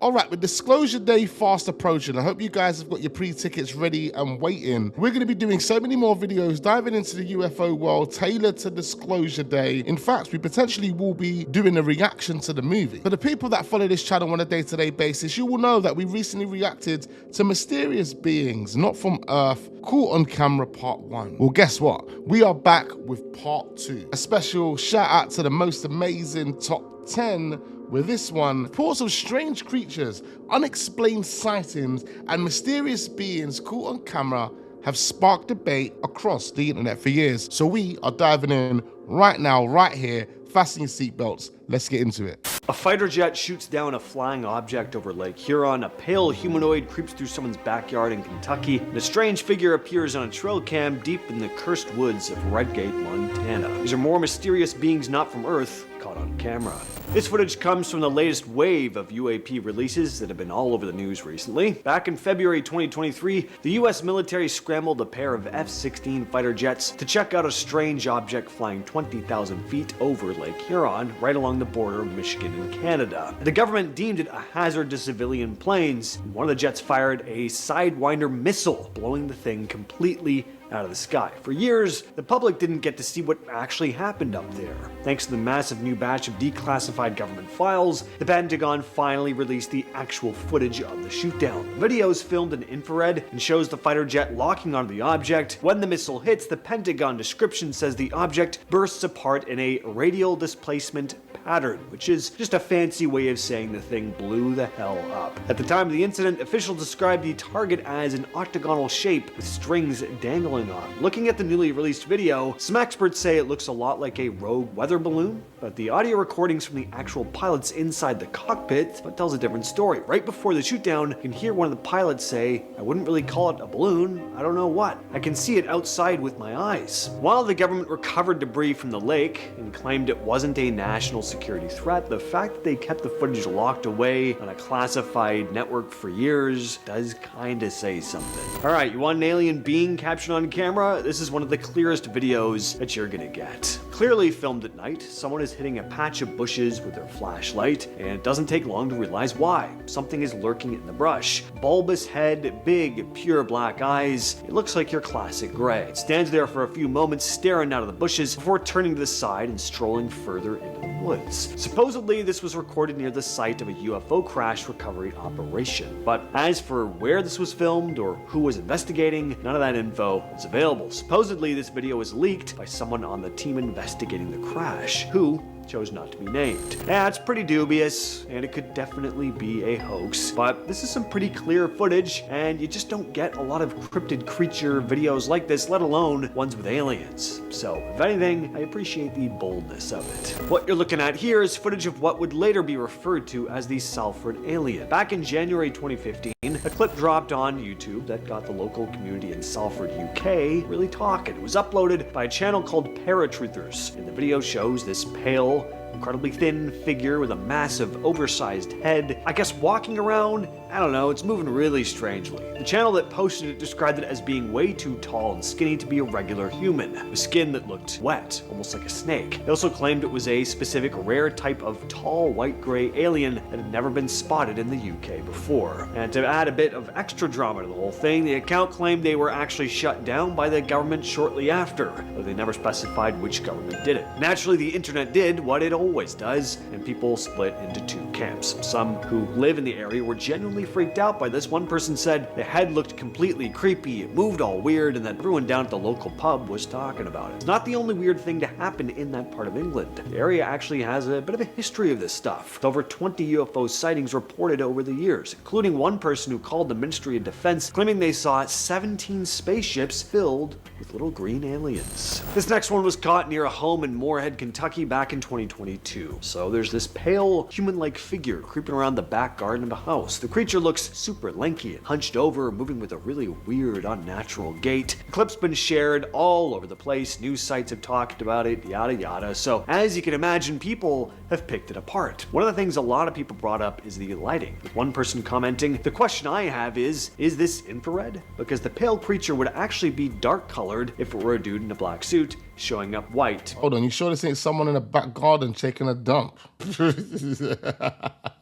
All right, with Disclosure Day fast approaching, I hope you guys have got your pre-tickets ready and waiting. We're going to be doing so many more videos diving into the UFO world tailored to Disclosure Day. In fact, we potentially will be doing a reaction to the movie. For the people that follow this channel on a day-to-day basis, you will know that we recently reacted to Mysterious Beings Not From Earth, Caught on Camera Part 1. Well, guess what? We are back with Part 2. A special shout out to the most amazing top 10, with this one, reports of strange creatures, unexplained sightings, and mysterious beings caught on camera have sparked debate across the internet for years. So we are diving in right now, right here. Fasten your seatbelts. Let's get into it. A fighter jet shoots down a flying object over Lake Huron, a pale humanoid creeps through someone's backyard in Kentucky, and a strange figure appears on a trail cam deep in the cursed woods of Redgate, Montana. These are more mysterious beings not from Earth caught on camera. This footage comes from the latest wave of UAP releases that have been all over the news recently. Back in February 2023, the US military scrambled a pair of F-16 fighter jets to check out a strange object flying 20,000 feet over Lake Huron, right along the border of Michigan and Canada. The government deemed it a hazard to civilian planes, and one of the jets fired a Sidewinder missile, blowing the thing completely out of the sky. For years, the public didn't get to see what actually happened up there. Thanks to the massive new batch of declassified government files, the Pentagon finally released the actual footage of the shootdown. The video is filmed in infrared and shows the fighter jet locking onto the object. When the missile hits, the Pentagon description says the object bursts apart in a radial displacement pattern, which is just a fancy way of saying the thing blew the hell up. At the time of the incident, officials described the target as an octagonal shape with strings dangling on. Looking at the newly released video, some experts say it looks a lot like a rogue weather balloon, but the audio recordings from the actual pilots inside the cockpit tells a different story. Right before the shootdown, you can hear one of the pilots say, "I wouldn't really call it a balloon, I don't know what. I can see it outside with my eyes." While the government recovered debris from the lake and claimed it wasn't a national security threat, the fact that they kept the footage locked away on a classified network for years does kinda say something. Alright, you want an alien being captured on camera? This is one of the clearest videos that you're gonna get. Clearly filmed at night, someone is hitting a patch of bushes with their flashlight, and it doesn't take long to realize why. Something is lurking in the brush. Bulbous head, big, pure black eyes. It looks like your classic gray. It stands there for a few moments staring out of the bushes before turning to the side and strolling further into the woods. Supposedly, this was recorded near the site of a UFO crash recovery operation. But as for where this was filmed or who was investigating, none of that info is available. Supposedly, this video was leaked by someone on the team investigating the crash, who chose not to be named. Yeah, it's pretty dubious, and it could definitely be a hoax, but this is some pretty clear footage, and you just don't get a lot of cryptid creature videos like this, let alone ones with aliens. So, if anything, I appreciate the boldness of it. What you're looking at here is footage of what would later be referred to as the Salford alien. Back in January 2015, a clip dropped on YouTube that got the local community in Salford, UK really talking. It was uploaded by a channel called Paratruthers, and the video shows this pale, incredibly thin figure with a massive, oversized head. I guess walking around, I don't know, it's moving really strangely. The channel that posted it described it as being way too tall and skinny to be a regular human, with skin that looked wet, almost like a snake. They also claimed it was a specific rare type of tall white-gray alien that had never been spotted in the UK before. And to add a bit of extra drama to the whole thing, the account claimed they were actually shut down by the government shortly after, though they never specified which government did it. Naturally, the internet did what it always does, and people split into two camps. Some who live in the area were genuinely freaked out by this. One person said the head looked completely creepy, it moved all weird, and that everyone down at the local pub was talking about it. It's not the only weird thing to happen in that part of England. The area actually has a bit of a history of this stuff, with over 20 UFO sightings reported over the years, including one person who called the Ministry of Defense claiming they saw 17 spaceships filled with little green aliens. This next one was caught near a home in Moorhead, Kentucky back in 2022. So there's this pale, human-like figure creeping around the back garden of a house. The creature looks super lanky and hunched over, moving with a really weird, unnatural gait. The clip's been shared all over the place. News sites have talked about it, yada yada. So as you can imagine, people have picked it apart. One of the things a lot of people brought up is the lighting, with one person commenting, "The question I have is this infrared? Because the pale creature would actually be dark colored if it were a dude in a black suit, showing up white. Hold on, you sure this ain't someone in a back garden taking a dump?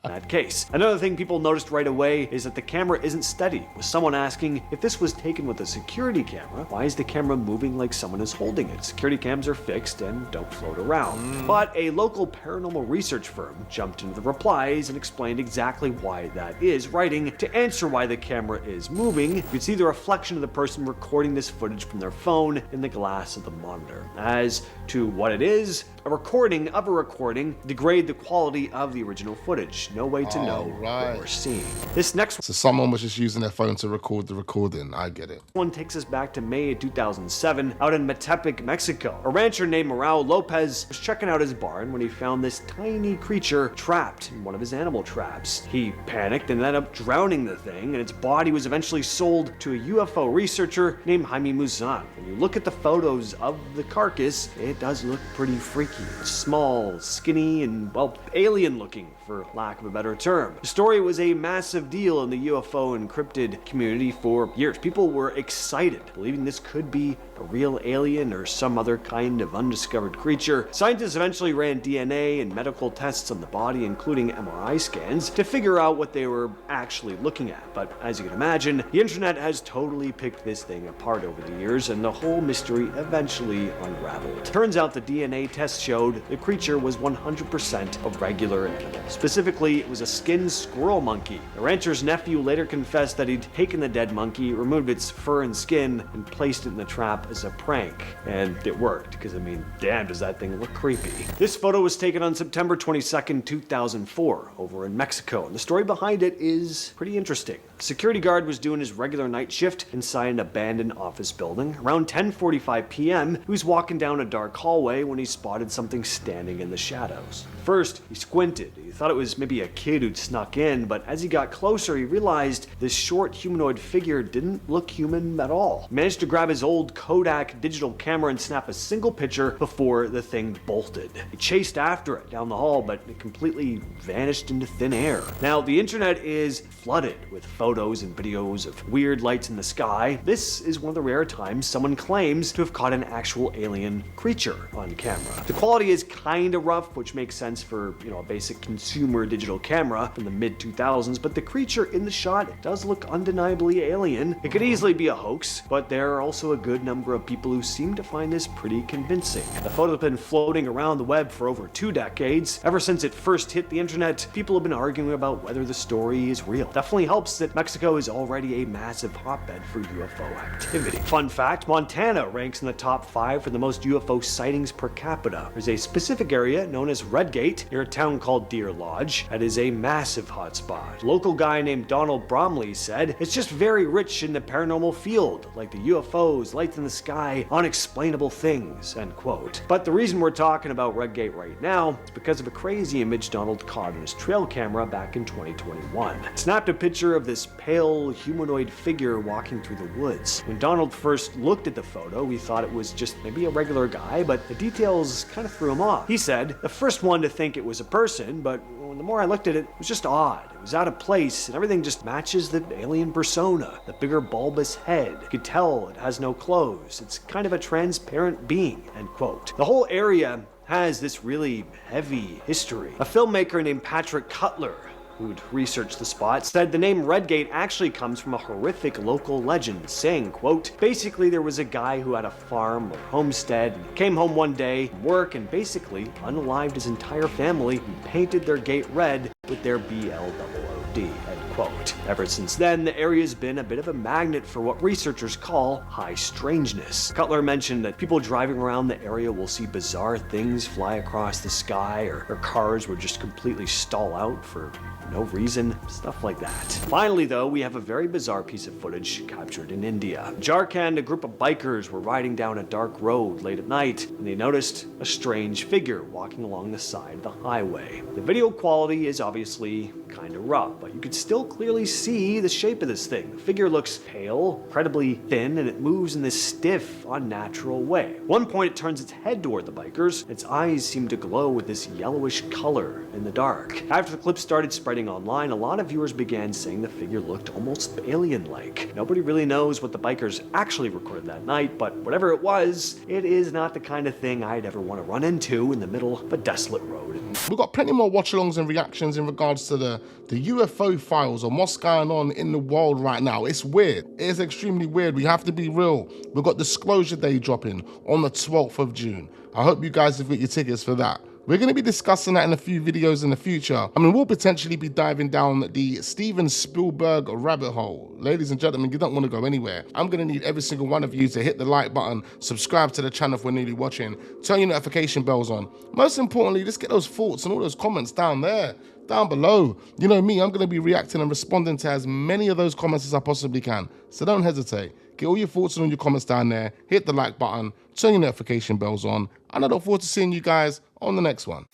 That case. Another thing people noticed right away is that the camera isn't steady, with someone asking, if this was taken with a security camera, why is the camera moving like someone is holding it? Security cams are fixed and don't float around. But a local paranormal research firm jumped into the replies and explained exactly why that is, writing, to answer why the camera is moving, you can see the reflection of the person recording this footage from their phone in the glass of the monitor. As to what it is, a recording of a recording degrade the quality of the original footage. No way to know what we're seeing. This next So someone was just using their phone to record the recording. I get it. one takes us back to May 2007 out in Metepec, Mexico. A rancher named Raul Lopez was checking out his barn when he found this tiny creature trapped in one of his animal traps. He panicked and ended up drowning the thing, and its body was eventually sold to a UFO researcher named Jaime Muzan. When you look at the photos of the carcass, it does look pretty freaky. It's small, skinny, and, well, alien looking, for lack of a better term. The story was a massive deal in the UFO encrypted community for years. People were excited, believing this could be a real alien or some other kind of undiscovered creature. Scientists eventually ran DNA and medical tests on the body, including MRI scans, to figure out what they were actually looking at. But as you can imagine, the internet has totally picked this thing apart over the years, and the whole mystery eventually unraveled. Turns out the DNA test showed the creature was 100% a regular animal. Specifically, it was a skinned squirrel monkey. The rancher's nephew later confessed that he'd taken the dead monkey, removed its fur and skin, and placed it in the trap as a prank. And it worked, because I mean, damn, does that thing look creepy. This photo was taken on September 22nd, 2004, over in Mexico, and the story behind it is pretty interesting. A security guard was doing his regular night shift inside an abandoned office building. Around 10:45 p.m., he was walking down a dark hallway when he spotted something standing in the shadows. First, he squinted. He thought it was maybe a kid who'd snuck in, but as he got closer, he realized this short humanoid figure didn't look human at all. He managed to grab his old Kodak digital camera and snap a single picture before the thing bolted. He chased after it down the hall, but it completely vanished into thin air. Now, the internet is flooded with photos and videos of weird lights in the sky. This is one of the rare times someone claims to have caught an actual alien creature on camera. The quality is kinda rough, which makes sense for, a basic consumer digital camera from the mid-2000s, but the creature in the shot does look undeniably alien. It could easily be a hoax, but there are also a good number of people who seem to find this pretty convincing. The photo's been floating around the web for over 2 decades. Ever since it first hit the internet, people have been arguing about whether the story is real. Definitely helps that Mexico is already a massive hotbed for UFO activity. Fun fact, Montana ranks in the top 5 for the most UFO sightings per capita. There's a specific area known as Redgate near a town called Deer Lodge that is a massive hotspot. A local guy named Donald Bromley said, "It's just very rich in the paranormal field, like the UFOs, lights in the sky, unexplainable things," end quote. But the reason we're talking about Redgate right now is because of a crazy image Donald caught on his trail camera back in 2021. It snapped a picture of this pale humanoid figure walking through the woods. When Donald first looked at the photo, he thought it was just maybe a regular guy, but the details kind of threw him off. He said, "The first one to think it was a person, but the more I looked at it, it was just odd. It was out of place, and everything just matches the alien persona. The bigger bulbous head. You could tell it has no clothes. It's kind of a transparent being," end quote. The whole area has this really heavy history. A filmmaker named Patrick Cutler, who'd researched the spot, said the name Redgate actually comes from a horrific local legend, saying, quote, "Basically there was a guy who had a farm or homestead and came home one day from work and basically unalived his entire family and painted their gate red with their BLOOD, end quote. Ever since then, the area's been a bit of a magnet for what researchers call high strangeness. Cutler mentioned that people driving around the area will see bizarre things fly across the sky, or cars will just completely stall out for no reason, stuff like that. Finally though, we have a very bizarre piece of footage captured in India. Jharkhand, a group of bikers were riding down a dark road late at night, and they noticed a strange figure walking along the side of the highway. The video quality is obviously kinda rough, but you could still clearly see the shape of this thing. The figure looks pale, incredibly thin, and it moves in this stiff, unnatural way. At one point it turns its head toward the bikers. Its eyes seem to glow with this yellowish color in the dark. After the clip started spreading online, a lot of viewers began saying the figure looked almost alien-like. Nobody really knows what the bikers actually recorded that night, but whatever it was, it is not the kind of thing I'd ever want to run into in the middle of a desolate road. We've got plenty more watch-alongs and reactions in regards to the UFO files and what's going on in the world right now. It's weird. It is extremely weird. We have to be real. We've got Disclosure Day dropping on the 12th of June. I hope you guys have got your tickets for that. We're going to be discussing that in a few videos in the future. I mean, we'll potentially be diving down the Steven Spielberg rabbit hole. Ladies and gentlemen, you don't want to go anywhere. I'm going to need every single one of you to hit the like button, subscribe to the channel if we're newly watching, turn your notification bells on. Most importantly, just get those thoughts and all those comments down there, down below. You know me, I'm going to be reacting and responding to as many of those comments as I possibly can. So don't hesitate. Get all your thoughts and all your comments down there, hit the like button, turn your notification bells on, and I look forward to seeing you guys on the next one.